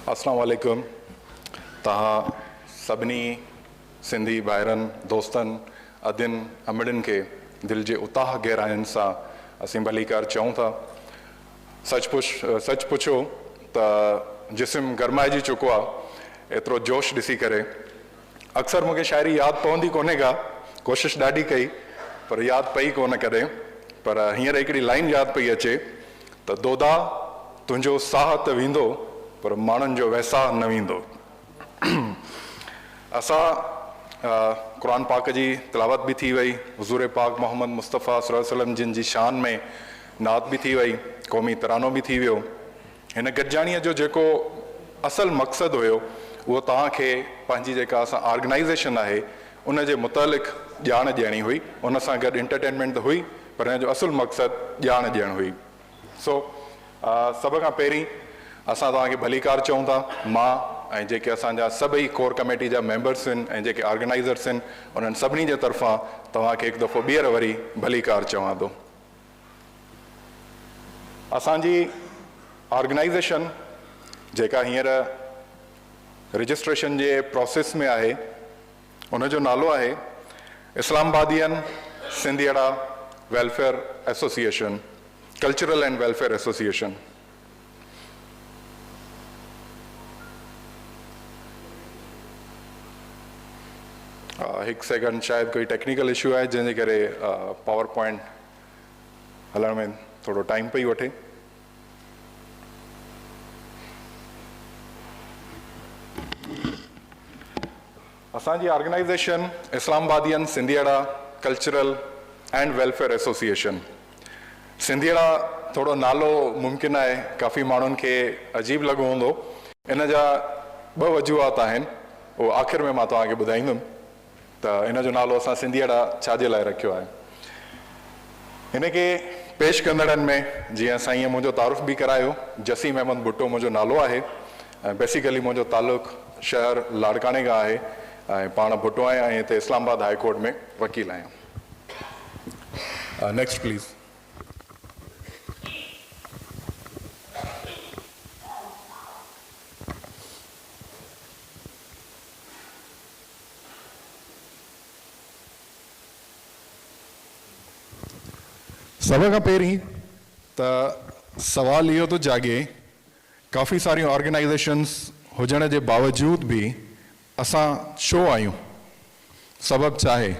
अस्सलाम वालेकुम। तहां सभिनी सिंधी भाइरनि दोस्तनि अदिन अमिड़नि खे दिलि जे उताह गहराइनि सां असीं भलीकार चऊं था। सच पुछो त जिस्म गरमाइजी चुको आहे एतिरो जोश ॾिसी करे। अक्सर मूंखे शाइरी यादि पवंदी कोन्हे का, कोशिशि ॾाढी कई पर यादि पई कोन कॾहिं। पर हींअर हिकिड़ी लाइन यादि पई अचे त दोदा तुंहिंजो साह त वेंदो पर माण्हुनि जो वैसाह न वेंदो। असां क़ुरान पाक जी तिलावत बि थी वई, हुज़ूर पाक मोहम्मद मुस्तफ़ा सल्लल्लाहु अलैहि वसल्लम जिन जी शान में नात बि थी वई, क़ौमी तरानो बि थी वियो। हिन गॾिजाणीअ जो जेको असल मक़सदु हुयो उहो तव्हांखे पंहिंजी जेका असां ऑर्गेनाइज़ेशन आहे उन जे मुतालिक़ ॼाण ॾियणी हुई। उन सां गॾु एंटरटेनमेंट त हुई पर हिन जो असुलु मक़सदु ॼाण ॾियणु हुई। सभ खां पहिरीं असां तव्हांखे भलीकार चऊं था। मां ऐं जेके असांजा सभई कोर कमेटी जा मेंबर्स आहिनि ऐं जेके ऑर्गेनाइज़र्स आहिनि उन्हनि सभिनी जे तरफ़ां तव्हांखे हिकु दफ़ो ॿीहर वरी भलीकार चवां थो। असांजी ऑर्गेनाइज़ेशन जेका हींअर रजिस्ट्रेशन जे प्रोसेस में आहे उनजो नालो आहे Islamabadian Sindhiyara welfare association, cultural and welfare association. हिकु सेकंड, शायदि कोई टेक्निकल इशू आहे जंहिंजे करे पावर पॉइंट हलण में थोरो टाइम पई वठे। असांजी organization Islamabadian Sindhiyara cultural and welfare association. Sindhiyara थोरो नालो मुमकिन आहे काफ़ी माण्हुनि खे अजीब लॻो हूंदो। इन जा ॿ वजूहात आहिनि, उहो आख़िर में मां तव्हांखे ॿुधाईंदुमि त इन जो नालो असां सिंधियड़ा छाजे लाइ रखियो आहे। हिन खे पेश कंदड़नि में जीअं साईं मुंहिंजो तारुफ़ बि करायो, जसीम अहमद भुट्टो मुंहिंजो नालो आहे ऐं बेसिकली मुंहिंजो तालुक़ शहर लाड़काने खां आहे ऐं पाण भुट्टो आहियां ऐं हिते इस्लामाबाद हाई कोर्ट में वकील आहियां। Next please. सभ खां पहिरीं त सवाल इहो थो जाॻे, काफ़ी सारियूं ऑर्गेनाइज़ेशन्स हुजण जे बावजूद बि असां छो आहियूं? सबबु छा आहे?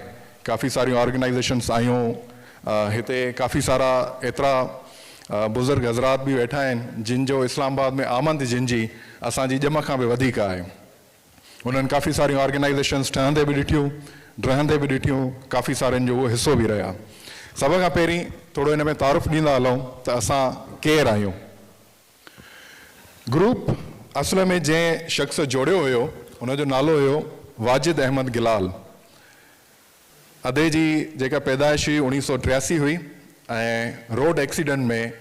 काफ़ी सारियूं ऑर्गेनाइज़ेशन्स आहियूं, हिते काफ़ी सारा एतिरा बुज़ुर्ग हज़रात बि वेठा आहिनि जिन जो इस्लामाबाद में आमद जिन जी असांजी ॼम खां बि वधीक आहे। उन्हनि काफ़ी सारियूं ऑर्गेनाइज़ेशन्स ठहंदे बि ॾिठियूं, रहंदे बि ॾिठियूं, काफ़ी सारनि जो उहो हिसो बि रहिया। सभ खां पहिरीं थोरो हिन में तारुफ़ ॾींदा हलूं त असां केरु आहियूं। ग्रुप असल में जंहिं शख़्स जोड़ियो हुयो उनजो नालो हुयो वाजिद अहमद गिलाल। अदे जी जेका पैदाइश हुई 1983 हुई ऐं रोड एक्सीडेंट में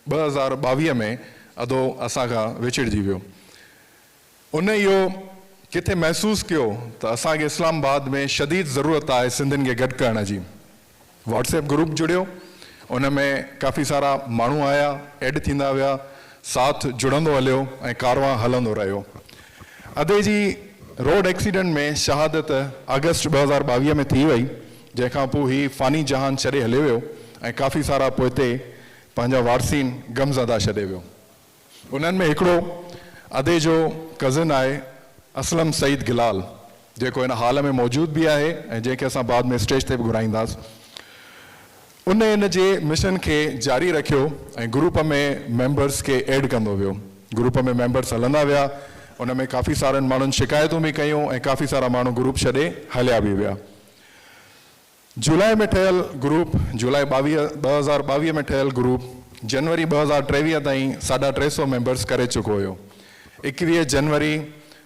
2022 में अदो असां खां विछड़जी वियो। उन इहो किथे महसूसु कयो त असांखे इस्लामाबाद में शदीद ज़रूरत आहे सिंधियुनि खे गॾु करण जी। व्हाट्सएप ग्रुप जुड़ियो, उन में काफ़ी सारा माण्हू आया, ऐड थींदा विया, साथ जुड़ंदो हलियो ऐं कारवां हलंदो रहियो। अदे जी रोड एक्सीडेंट में शहादत अगस्त 2022 में थी वई, जंहिंखां पोइ ही फ़ानी जहान छॾे हलियो वियो ऐं काफ़ी सारा पोइ हिते पंहिंजा वारसीन गमज़दा छॾे वियो। उन्हनि में हिकिड़ो अदे जो कज़िन आहे असलम सईद गिलाल, जेको हिन हाल में मौजूदु बि आहे ऐं जंहिंखे असां बाद में स्टेज ते बि घुराईंदासीं। उन इन जे मिशन खे जारी रखियो ऐं ग्रुप में मेंबर्स खे ऐड कंदो वियो। ग्रुप में मेंबर्स हलंदा विया, उन में काफ़ी सारनि माण्हुनि शिकायतूं बि कयूं ऐं काफ़ी सारा माण्हू ग्रुप छॾे हलिया बि विया। जुलाई में ठहियल ग्रुप, जुलाई 2022 में ठहियल ग्रुप जनवरी 2023 ताईं 350 मेंबर्स करे चुको हुयो। 21 जनवरी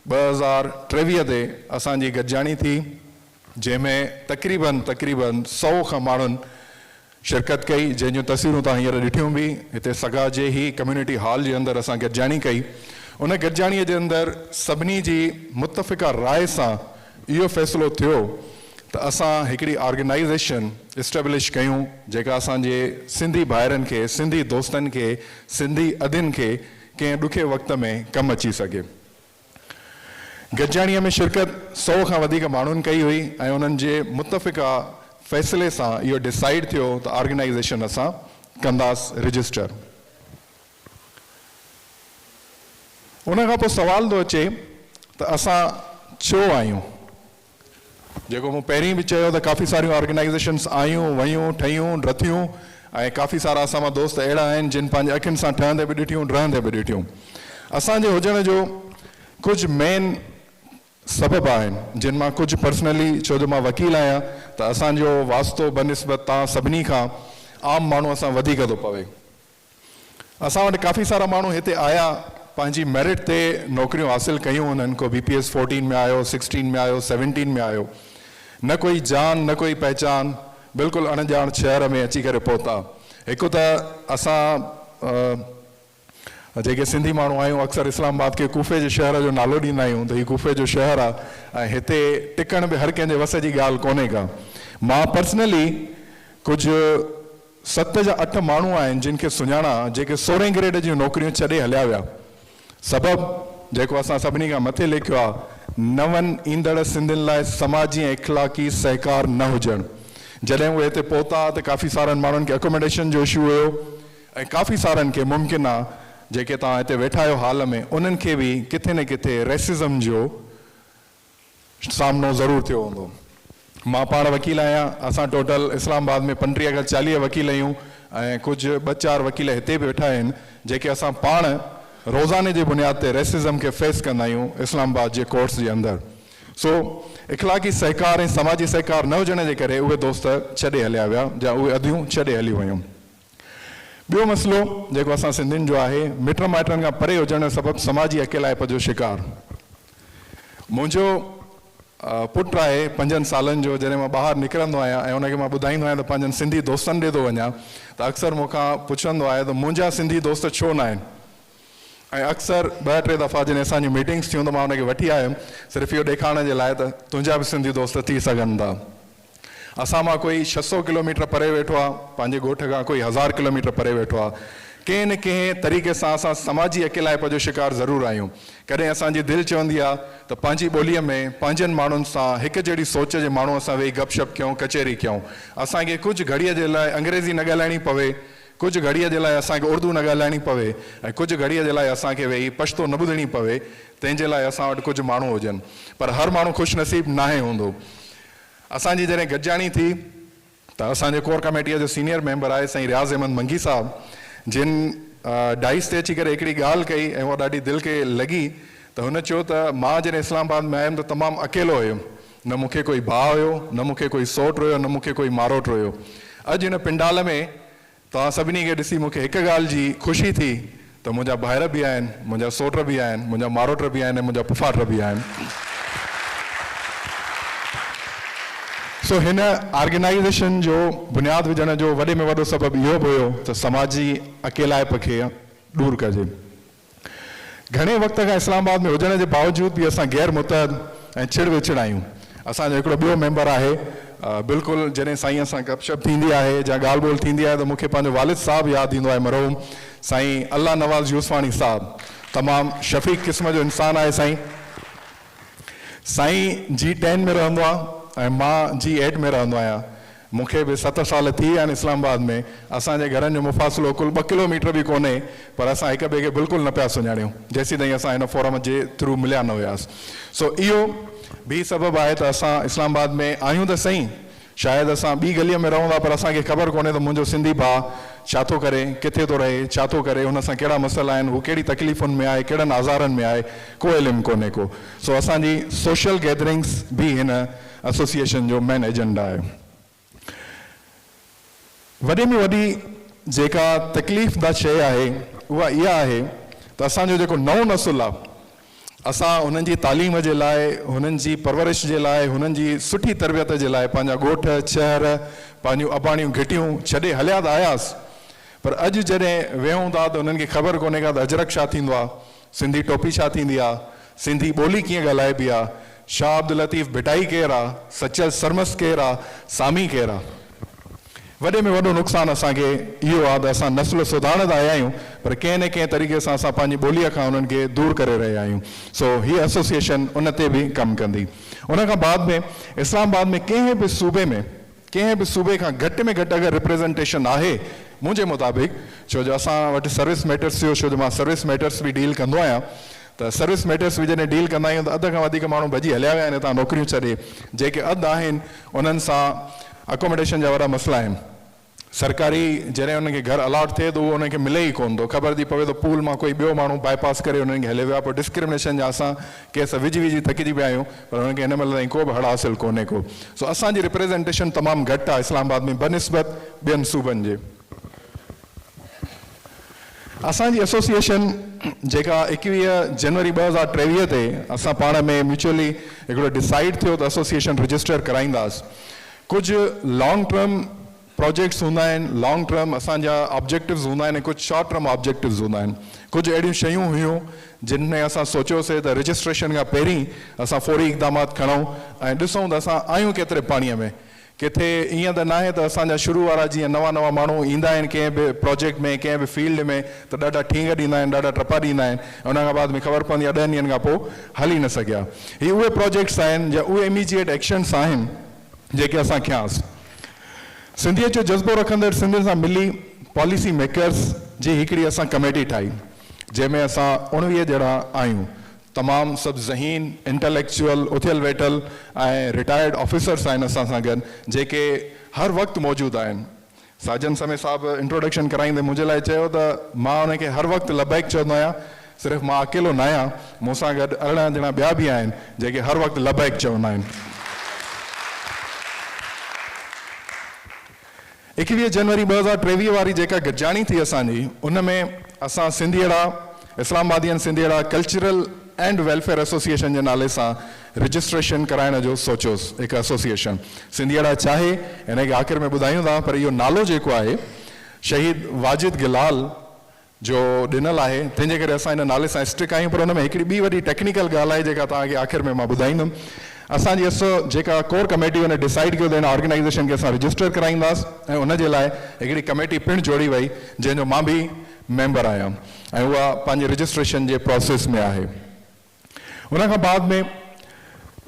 2023 ते असांजी गॾिजाणी थी, जंहिंमें तक़रीबन 100 खां माण्हुनि शिरकत कई, जंहिंजूं तस्वीरूं तव्हां हींअर ॾिठियूं बि। हिते सगा जे ही कम्युनिटी हॉल जे अंदरि असां गॾिजाणी कई। उन गॾिजाणीअ जे अंदरि सभिनी जी मुतफ़िक़ा राय सां इहो फ़ैसिलो थियो त असां हिकिड़ी ऑर्गेनाइज़ेशन इस्टेब्लिश कयूं जेका असांजे सिंधी भाइरनि खे, सिंधी दोस्तनि खे, सिंधी अदियुनि खे कंहिं ॾुखे वक़्त में कमु अची सघे। गॾिजाणीअ में शिरकत 100 खां वधीक माण्हुनि कई हुई ऐं उन्हनि जे मुतफ़िक़ा फ़ैसिले सां इहो डिसाइड थियो त ऑर्गेनाइज़ेशन असां कंदासीं रजिस्टर। उन खां पोइ सवाल थो अचे त असां छो आहियूं। जेको मूं पहिरीं बि चयो त काफ़ी सारियूं ऑर्गेनाइज़ेशन्स आयूं वयूं ठहियूं ड्रथियूं ऐं काफ़ी सारा असां मां दोस्त अहिड़ा आहिनि जिन पंहिंजे अखियुनि सां ठहंदे बि ॾिठियूं रहंदे बि ॾिठियूं। असांजे हुजण जो कुझु मेन सबब आहिनि जिन मां कुझु पर्सनली, छो जो मां वकील आहियां त असांजो वास्तो बनिस्बत तव्हां सभिनी खां आम माण्हू सां वधीक थो पवे। असां वटि काफ़ी सारा माण्हू हिते आया, पंहिंजी मेरिट ते नौकरियूं हासिल कयूं हुननि। को BPS 14 में आयो, 16 में आयो, 17 में आयो। न कोई जान न कोई पहचान, बिल्कुलु अणॼाण शहर में अची करे पहुता। हिकु त असां जेके सिंधी माण्हू आहियूं अक्सर इस्लामाबाद खे कूफे जे शहर जो नालो ॾींदा आहियूं, त हीउ कूफे जो शहर आहे ऐं हिते टिकण बि हर कंहिंजे वस जी ॻाल्हि कोन्हे का। मां पर्सनली कुझु 7 या 8 माण्हू आहिनि जिन खे सुञाणा जेके 16 ग्रेड जूं नौकरियूं छॾे हलिया विया। सबबु जेको असां सभिनी खां मथे लिखियो आहे, नवनि ईंदड़ सिंधियुनि लाइ समाजी ऐं इख़लाक़ी सहकार न हुजणु। जॾहिं उहे हिते पहुता त काफ़ी सारनि माण्हुनि खे अकोमोडेशन जो इशू हुयो ऐं काफ़ी सारनि खे मुमकिन आहे जेके तव्हां हिते वेठा आहियो हाल में, उन्हनि खे बि किथे न किथे रेसिज़म जो सामनो ज़रूरु थियो हूंदो। मां पाण वकील आहियां। असां टोटल इस्लामाबाद में 35 खां 40 वकील आहियूं ऐं कुझु 2-4 वकील हिते बि वेठा आहिनि जेके असां पाण रोज़ाने जे बुनियाद ते रेसिज़म खे फेस कंदा आहियूं इस्लामाबाद जे कोर्ट्स जे अंदरि। सो इख़लाक़ी सहकार ऐं समाजी सहकार न हुजण जे करे उहे दोस्त छॾे हलिया विया या उहे अदियूं छॾे हली वियूं। ॿियो मसइलो जेको असां सिंधियुनि जो आहे, मिट माइटनि खां परे हुजण जो सबबु समाजी अकेलाइप जो शिकार। मुंहिंजो पुटु आहे 5 सालनि जो। जॾहिं मां ॿाहिरि निकिरंदो आहियां ऐं उनखे मां ॿुधाईंदो आहियां त पंहिंजनि सिंधी दोस्तनि ॾे थो वञा, त अक्सर मूंखां पुछंदो आहे त मुंहिंजा सिंधी दोस्त छो न आहिनि। ऐं अक्सर 2-3 दफ़ा जॾहिं असांजी मीटिंग्स थियूं त मां हुनखे वठी आयुमि सिर्फ़ु इहो ॾेखारण जे लाइ त तुंहिंजा बि सिंधी दोस्त थी सघनि था। असां मां कोई 600 किलोमीटर परे वेठो आहे पंहिंजे ॻोठ खां, कोई 1000 किलोमीटर परे वेठो आहे। कंहिं न कंहिं तरीक़े सां असां समाजी अकेलाइप जो शिकार ज़रूरु आहियूं। कॾहिं असांजी दिलि चवंदी आहे त पंहिंजी ॿोलीअ में पंहिंजनि माण्हुनि सां हिकु जहिड़ी सोच जे माण्हू असां वेही गपशप कयूं, कचहरी कयूं। असांखे कुझु घड़ीअ जे लाइ अंग्रेज़ी न ॻाल्हाइणी पवे, कुझु घड़ीअ जे लाइ असांखे उर्दू न ॻाल्हाइणी पवे ऐं कुझु घड़ीअ जे लाइ असांखे वेही पछतो न ॿुधणी पवे। तंहिंजे लाइ असां वटि कुझु माण्हू हुजनि, पर हर माण्हू ख़ुशनसीब नाहे हूंदो। असांजी जॾहिं गॾिजाणी थी त असांजे कोर कमेटीअ जो सीनियर मेंबर आहे साईं रियाज़ अहमद मंगी साहब, जिन डाइस ते अची करे हिकिड़ी ॻाल्हि कई ऐं उहा ॾाढी दिलि खे लॻी। त हुन चयो त मां जॾहिं इस्लामाबाद में आयुमि त तमामु अकेलो हुयुमि, न मूंखे कोई भाउ हुयो, न मूंखे कोई सोटु हुयो, न मूंखे कोई मारोट हुयो। अॼु हिन पिंडाल में तव्हां सभिनी खे ॾिसी मूंखे हिकु ॻाल्हि जी ख़ुशी थी त मुंहिंजा भाइर बि आहिनि, मुंहिंजा सोट बि आहिनि, मुंहिंजा मारोट बि आहिनि ऐं मुंहिंजा फुफाट बि आहिनि। सो हिन ऑर्गेनाइज़ेशन जो बुनियादु विझण जो वॾे में वॾो सबबु इहो बि हुयो त समाजी अकेलाइप खे दूरि कजे। घणे वक़्त खां इस्लामाबाद में हुजण जे बावजूदि बि असां गैर मुतहद ऐं छिड़ विछड़ आहियूं। असांजो हिकिड़ो ॿियो मेंबर आहे, बिल्कुलु जॾहिं साईं सां गपशप थींदी आहे या ॻाल्हि ॿोल्हि थींदी आहे त मूंखे पंहिंजो वालिद साहिबु यादि ईंदो आहे, मरहूम साईं अल्लाह नवाज़ यूसवाणी साहिबु। तमामु शफ़ीक़ क़िस्म जो इंसानु आहे साईं। साईं G10 में रहंदो आहे ऐं मां G8 में रहंदो आहियां। मूंखे बि 7 साल थी विया आहिनि इस्लामाबाद में। असांजे घरनि जो मुफ़ासिलो कुल 2 किलोमीटर बि कोन्हे, पर असां हिक ॿिए खे बिल्कुलु न पिया सुञाणियूं जेसीं ताईं असां हिन फोरम जे थ्रू मिलिया न हुयासीं। सो इहो बि सबबु आहे त असां इस्लामाबाद में आहियूं त सही, शायदि असां ॿी गलीअ में रहूं था पर असांखे ख़बर कोन्हे त मुंहिंजो सिंधी भाउ छा थो करे, किथे थो रहे, छा थो करे, हुन सां कहिड़ा मसइला आहिनि, हू कहिड़ी तकलीफ़ुनि में आहे, कहिड़नि आज़ारनि में आहे, को इल्मु कोन्हे को। सो असांजी सोशल गैदरिंग्स बि हिन एसोसिएशन जो मेन एजेंडा आहे। वॾे में वॾी जेका तकलीफ़दा शइ आहे उहा इहा आहे त असांजो जेको नओं नसुल आहे, असां हुननि जी तालीम जे लाइ, हुननि जी परवरिश जे लाइ, हुननि जी सुठी तरबियत जे लाइ पंहिंजा ॻोठ शहर पंहिंजियूं अबाणियूं घिटियूं छॾे हलिया त आयासीं, पर अॼु जॾहिं वेहूं था त हुननि खे ख़बर कोन्हे का त अजरक छा थींदो आहे, सिंधी टोपी छा थींदी आहे, सिंधी ॿोली कीअं ॻाल्हाइबी आहे, शाह अब्दुल लतीफ़ भिटाई केरु आहे, सचल सरमस केरु आहे, सामी केरु आहे। वॾे में वॾो नुक़सानु असांखे इहो आहे त असां नस्ल सुधारंदा आया आहियूं पर कंहिं न कंहिं तरीक़े सां असां पंहिंजी ॿोलीअ खां उन्हनि खे दूरि करे रहिया आहियूं। सो हीअ एसोसिएशन उन ते बि कमु कंदी। उन खां बाद में इस्लामाबाद में कंहिं बि सूबे खां घटि में घटि अगरि रिप्रेज़ेंटेशन आहे मुंहिंजे मुताबिक़, छो जो असां वटि सर्विस मैटर्स थियो, छो जो मां सर्विस मैटर्स बि डील कंदो आहियां, त सर्विस मैटर्स बि जॾहिं डील कंदा आहियूं त अध खां वधीक माण्हू भॼी हलिया विया आहिनि हितां नौकरियूं छॾे। जेके अधु आहिनि उन्हनि सां अकोमोडेशन जा वॾा मसइला आहिनि। सरकारी जॾहिं उनखे घर अलॉट थिए त उहो उनखे मिले ई कोन थो, ख़बर थी पवे त पूल मां कोई ॿियो माण्हू बाईपास करे उन्हनि खे हले वियो आहे। पोइ डिस्क्रिमिनेशन जा असां केस विझी थकिजी पिया आहियूं पर उन्हनि खे हिन महिल ताईं को बि हड़ हासिलु कोन्हे को। सो असांजी रिप्रेज़ेंटेशन तमामु घटि आहे इस्लामाबाद में बनिस्बत ॿियनि सूबनि जे। असांजी एसोसिएशन जेका 21 जनवरी 2023 ते असां पाण में म्यूचुअली हिकिड़ो डिसाइड थियो त एसोसिएशन रजिस्टर कराईंदासीं। कुझु लॉन्ग टर्म प्रोजेक्ट्स हूंदा आहिनि, लॉन्ग टर्म असांजा ऑब्जेक्टिव्स हूंदा आहिनि, कुझु शॉर्ट टर्म ऑब्जेक्टिव्स हूंदा आहिनि। कुझु अहिड़ियूं शयूं हुयूं जिन में असां सोचियोसीं त रजिस्ट्रेशन खां पहिरीं असां फौरी इक़दामात खणूं ऐं ॾिसूं त असां आहियूं केतिरे पाणीअ में। किथे ईअं त न आहे त असांजा शुरू वारा जीअं नवां माण्हू ईंदा आहिनि कंहिं बि प्रोजेक्ट में, कंहिं बि फील्ड में, त ॾाढा ठींग ॾींदा आहिनि, ॾाढा टपा ॾींदा आहिनि, उन खां बाद में ख़बर पवंदी आहे 10 ॾींहंनि खां पोइ हली न सघिया। ही उहे प्रोजेक्ट्स आहिनि या उहे इमीजिएट एक्शन्स आहिनि जेके असां खयासीं। सिंधियत जो जज़्बो रखंदड़ सिंधियुनि सां मिली पॉलिसी मेकर्स जी हिकिड़ी असां कमेटी ठाही जंहिंमें असां 19 ॼणा आहियूं। तमामु सभु ज़हीन, इंटेलेक्चुअल, उथियल वेठल ऐं रिटायर्ड ऑफिसर्स आहिनि असां सां गॾु जेके हर वक़्तु मौजूदु आहिनि। साजन समय साहब इंट्रोडक्शन कराईंदे मुंहिंजे लाइ चयो त मां उनखे हर वक़्तु लबैक चवंदो आहियां। सिर्फ़ु मां अकेलो न आहियां, मूंसां गॾु 18 ॼणा ॿिया बि आहिनि जेके हर वक़्तु लबैक चवंदा आहिनि। 21 जनवरी 2023 वारी जेका गॾिजाणी थी असांजी, उन में असां सिंधियड़ा इस्लामाबादियन Sindhiyara cultural and welfare association जे नाले सां रजिस्ट्रेशन कराइण जो सोचियोसीं। हिकु एसोसिएशन सिंधियड़ा चाहे हिन खे आख़िर में ॿुधायूं था, पर इहो नालो जेको आहे शहीद वाजिद गिलाल जो ॾिनल आहे, तंहिंजे करे असां हिन नाले सां स्टिक आहियूं। पर हुन में हिकिड़ी ॿी वॾी टेक्निकल ॻाल्हि आहे जेका तव्हांखे आख़िर में मां ॿुधाईंदुमि। असांजी जेका कोर कमेटी हुन डिसाइड कयो त हिन ऑर्गेनाइज़ेशन खे असां रजिस्टर कराईंदासीं ऐं उनजे लाइ हिकिड़ी कमेटी पिणु जोड़ी वई जंहिंजो मां बि मेंबर आहियां ऐं उहा पंहिंजे रजिस्ट्रेशन जे प्रोसेस में आहे। उन खां बाद में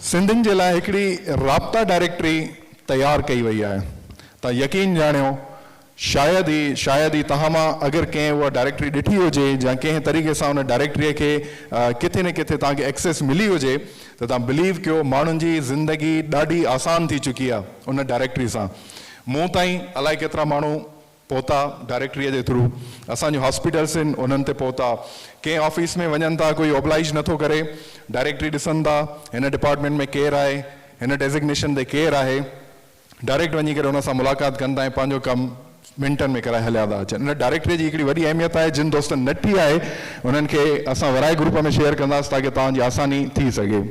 सिंधियुनि जे लाइ हिकिड़ी राब्ता डायरेक्टरी तयारु कई वई आहे। तव्हां यकीन ॼाणियो शायदि ई तव्हां मां अगरि कंहिं उहा डायरेक्टरी ॾिठी हुजे या कंहिं तरीक़े सां उन डायरेक्टरीअ खे किथे न किथे तव्हांखे एक्सेस मिली हुजे त तव्हां बिलीव कयो माण्हुनि जी ज़िंदगी ॾाढी आसान थी चुकी आहे उन डायरेक्टरी सां। मूं ताईं अलाए केतिरा माण्हू पहुता डायरेक्टरीअ जे थ्रू, असांजो हॉस्पिटल्स आहिनि उन्हनि ते पहुता, कंहिं ऑफिस में वञनि था कोई ऑब्लाइज नथो करे, डायरेक्टरी ॾिसनि था हिन डिपार्टमेंट में केरु आहे, हिन डेज़िग्नेशन ते केरु आहे, डायरेक्ट वञी करे हुन सां मुलाक़ात कंदा ऐं पंहिंजो कमु मिंटनि में कराए हलिया था अचनि। हिन डायरेक्टरी जी हिकिड़ी वॾी अहमियत आहे, जिन दोस्तनि नटी आहे उन्हनि खे असां वराए ग्रुप में शेयर कंदासीं ताकी तव्हांजी आसानी थी सघे।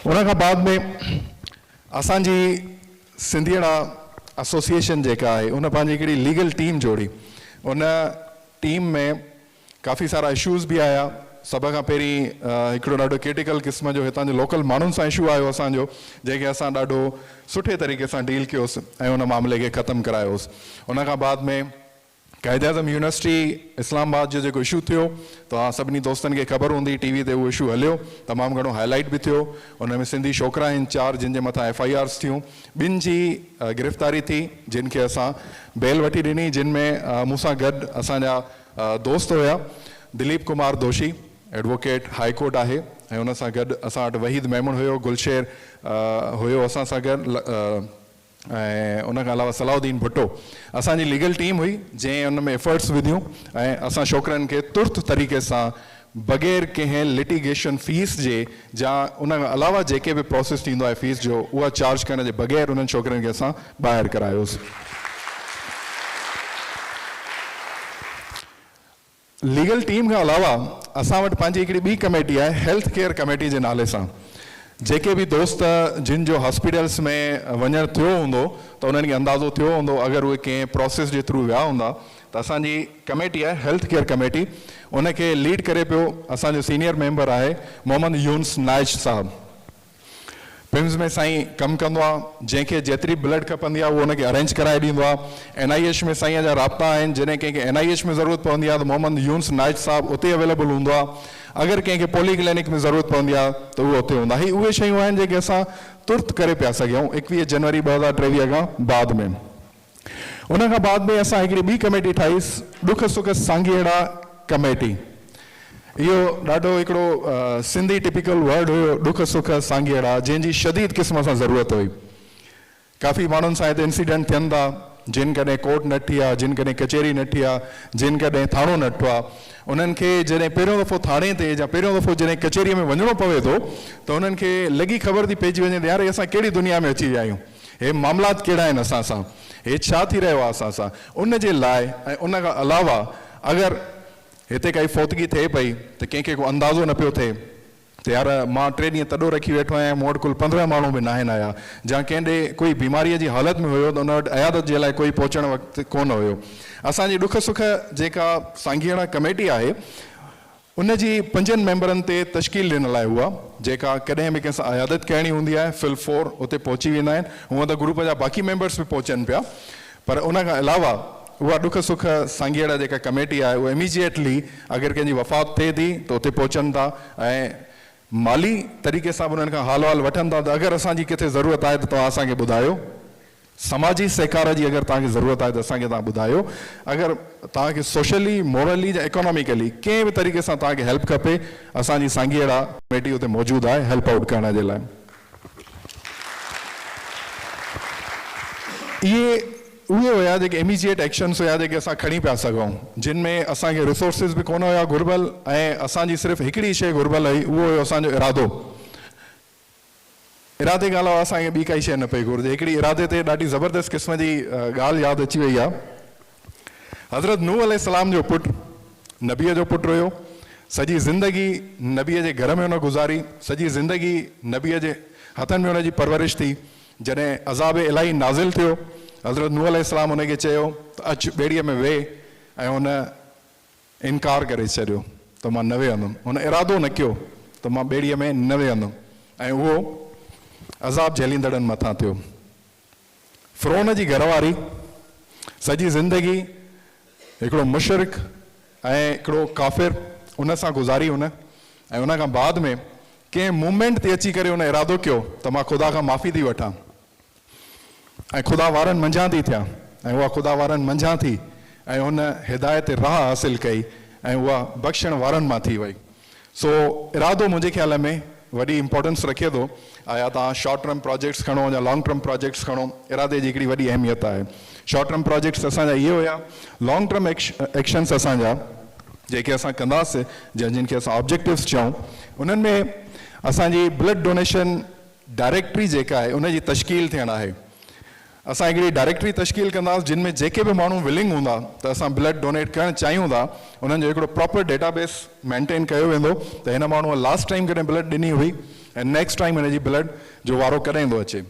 उन खां बाद में असांजी सिंधियड़ा एसोसिएशन जेका आहे उन पंहिंजी हिकिड़ी लीगल टीम जोड़ी। उन टीम में काफ़ी सारा इशूज़ बि आया। सभ खां पहिरीं हिकिड़ो ॾाढो क्रिटिकल क़िस्म जो हितां जो लोकल माण्हुनि सां इशू आयो असांजो, जंहिंखे असां ॾाढो सुठे तरीक़े सां डील कयोसीं ऐं उन मामले खे ख़तमु करायोसीं। उन खां बाद में क़ाइदे आज़म यूनिवर्सिटी इस्लामाबाद जो जेको इशू थियो तव्हां सभिनी दोस्तनि खे ख़बर हूंदी, टीवी ते उहो इशू हलियो, तमामु घणो हाईलाइट बि थियो। उन में सिंधी छोकिरा आहिनि 4 जिन जे मथां FIRs थियूं, 2 जी गिरफ़्तारी थी जिन खे असां बेल वठी ॾिनी, जिन में मूंसां गॾु असांजा दोस्त हुया दिलीप कुमार दोशी एडवोकेट हाई कोर्ट आहे ऐं उन सां गॾु असां वटि वहीद मेमन हुयो, गुलशेर हुयो असां सां गॾु ऐं उन खां अलावा सलाउद्दीन भुट्टो। असांजी लीगल टीम हुई जंहिं उन में एफर्ट्स विधियूं ऐं असां छोकिरनि खे तुर्त तरीक़े सां बग़ैर कंहिं लिटिगेशन फीस जे या उन खां अलावा जेके बि प्रोसेस थींदो आहे फीस जो उहा चार्ज करण जे बग़ैर उन्हनि छोकिरनि खे असां ॿाहिरि करायोसीं। लीगल टीम खां अलावा असां वटि पंहिंजी हिकिड़ी ॿी कमेटी आहे हेल्थ केयर कमेटी जे नाले सां। जेके बि दोस्त जिन जो हॉस्पिटल्स में वञणु थियो हूंदो त उन्हनि खे अंदाज़ो थियो हूंदो अगरि उहे कंहिं प्रोसेस जे थ्रू विया हूंदा त असांजी कमेटी आहे हेल्थ केयर कमेटी, उनखे लीड करे पियो असांजो सीनियर मेंबर आहे मोहम्मद यूनुस नाइश साहब। पिम्स में साईं कमु कंदो आहे, जंहिंखे जेतिरी ब्लड खपंदी आहे उहो उनखे अरेंज कराए ॾींदो आहे। NIH में साईं जा राब्ता आहिनि, जॾहिं कंहिंखे NIH में ज़रूरत पवंदी आहे त मोहम्मद यूनुस नाइट साहिबु उते अवेलेबल हूंदो आहे। अगरि कंहिंखे पॉली क्लिनिक में ज़रूरत पवंदी आहे त उहो उते हूंदा। ही उहे शयूं आहिनि जेके असां तुर्त करे पिया सघूं 21 जनवरी 2023 खां बाद में। उनखां बाद में असां हिकिड़ी ॿी कमेटी ठाहीसीं, ॾुख सुख सांघीअड़ा कमेटी। इहो ॾाढो हिकिड़ो सिंधी टिपिकल वर्ड हुयो, ॾुख सुख सांघीअड़ा, जंहिंजी शदीद क़िस्म सां ज़रूरत हुई। काफ़ी माण्हुनि सां हिते इंसिडेंट थियनि था, जिन कॾहिं कोर्ट नठी आहे, जिन कॾहिं कचहरी नठी आहे, जिन कॾहिं थाणो नठो आहे। उन्हनि खे जॾहिं पहिरियों दफ़ो थाणे ते या पहिरियों दफ़ो जॾहिं कचहरीअ में वञिणो पवे थो त उन्हनि खे लॻी ख़बर थी पइजी वञे त यार असां कहिड़ी दुनिया में अची विया आहियूं, हे मामलात कहिड़ा आहिनि असां सां, हे छा थी रहियो आहे असां सां। उन जे लाइ ऐं उन खां अलावा अगरि हिते काई फौतगी थिए पई त कंहिंखे को अंदाज़ो न पियो थिए त यार मां 3 ॾींहं तॾो रखी वेठो आहियां, मूं वटि कुल 15 माण्हू बि न आहिनि आया, या कंहिं ॾे कोई बीमारीअ जी हालत में हुयो त उन वटि अयादत जे लाइ कोई पहुचण वक़्तु कोन हुयो। असांजी ॾुख सुख जेका सांघीअड़ा कमेटी आहे उन जी 5 मेंबरनि ते तश्कील ॾिनल आहे उहा, जेका कॾहिं बि कंहिंसां अयादत करणी हूंदी आहे फिल 4 उते पहुची वेंदा आहिनि। हूअं त ग्रुप जा बाक़ी मेंबर्स बि पहुचनि पिया, पर उन खां अलावा उहा ॾुख सुख सांघीअड़ा जेका कमेटी आहे उहा इमीजिएटली अगरि कंहिंजी वफ़ात थिए थी त उते पहुचनि था ऐं माली तरीक़े सां बि उन्हनि खां हाल वाल वठनि था त अगरि असांजी किथे ज़रूरत आहे त तव्हां असांखे ॿुधायो, समाजी सहकार जी अगरि तव्हांखे ज़रूरत आहे त असांखे तव्हां ॿुधायो। अगरि तव्हांखे सोशली मोरली या इकोनॉमिकली कंहिं बि तरीक़े सां तव्हांखे हेल्प खपे, असांजी सांघीअड़ा कमेटी उते मौजूदु आहे हेल्प आउट करण जे लाइ। इहे उहे हुया जेके इमीजिएट एक्शन्स हुया जेके असां खणी पिया सघूं, जिन में असांखे रिसोर्सिस बि कोन हुया घुर्बल ऐं असांजी सिर्फ़ु हिकिड़ी शइ घुर्बल हुई, उहो हुयो असांजो इरादो। इरादे खां अलावा असांखे ॿी काई शइ न पई घुरिजे। हिकिड़ी इरादे ते ॾाढी ज़बरदस्त क़िस्म जी ॻाल्हि यादि अची वई आहे। हज़रत नूह अलैहिस्सलाम जो पुटु नबीअ जो पुटु हुयो, सॼी ज़िंदगी नबीअ जे घर में हुन गुज़ारी, सॼी ज़िंदगी नबीअ जे हथनि में हुनजी परवरिश थी। जॾहिं अज़ाब इलाही नाज़िल थियो, हज़रत नूह अलैहिस्सलाम हुनखे चयो त अचु ॿेड़ीअ में वेह, ऐं हुन इनकार करे छॾियो त मां न वेहंदुमि। हुन इरादो न कयो त मां ॿेड़ीअ में न वेहंदुमि, ऐं उहो अज़ाब झेलींदड़नि मथां थियो। फ़िरौन जी घरवारी सॼी ज़िंदगी हिकिड़ो मुशरिक ऐं हिकिड़ो काफ़िर उन सां गुज़ारी हुन, ऐं उन खां बाद में कंहिं मूवमेंट ते अची करे हुन इरादो कयो त मां ख़ुदा खां माफ़ी थी वठां ऐं ख़ुदा वारनि मंझां थी थियां, ऐं उहा ख़ुदा वारनि मंझां थी ऐं हुन हिदायत राह हासिलु कई ऐं उहा बख़्शण वारनि मां थी वई। सो इरादो मुंहिंजे ख़्याल में वॾी इंपॉर्टेंस रखे थो। आया तव्हां शॉर्ट टर्म प्रोजेक्ट्स खणो या लॉन्ग टर्म प्रोजेक्ट्स खणो, इरादे जी हिकिड़ी वॾी अहमियत आहे। शॉर्ट टर्म प्रोजेक्ट्स असांजा इहे हुया, लॉन्ग टर्म एक्शन्स असांजा जेके असां कंदासीं, जिन खे असां ऑब्जेक्टिव्स चऊं, उन्हनि में असांजी ब्लड डोनेशन डायरेक्टरी जेका आहे उनजी तश्कील थियणु आहे। असां हिकिड़ी डायरेक्टरी तश्कील कंदासीं जिन में जेके बि माण्हू विलिंग हूंदा त असां ब्लड डोनेट करणु चाहियूं था, उन्हनि जो हिकिड़ो प्रॉपर डेटाबेस मेंटेन कयो वेंदो त हिन माण्हूअ लास्ट टाइम कॾहिं ब्लड ॾिनी हुई ऐं नेक्स्ट टाइम हिनजी ब्लड जो वारो कॾहिं थो अचे।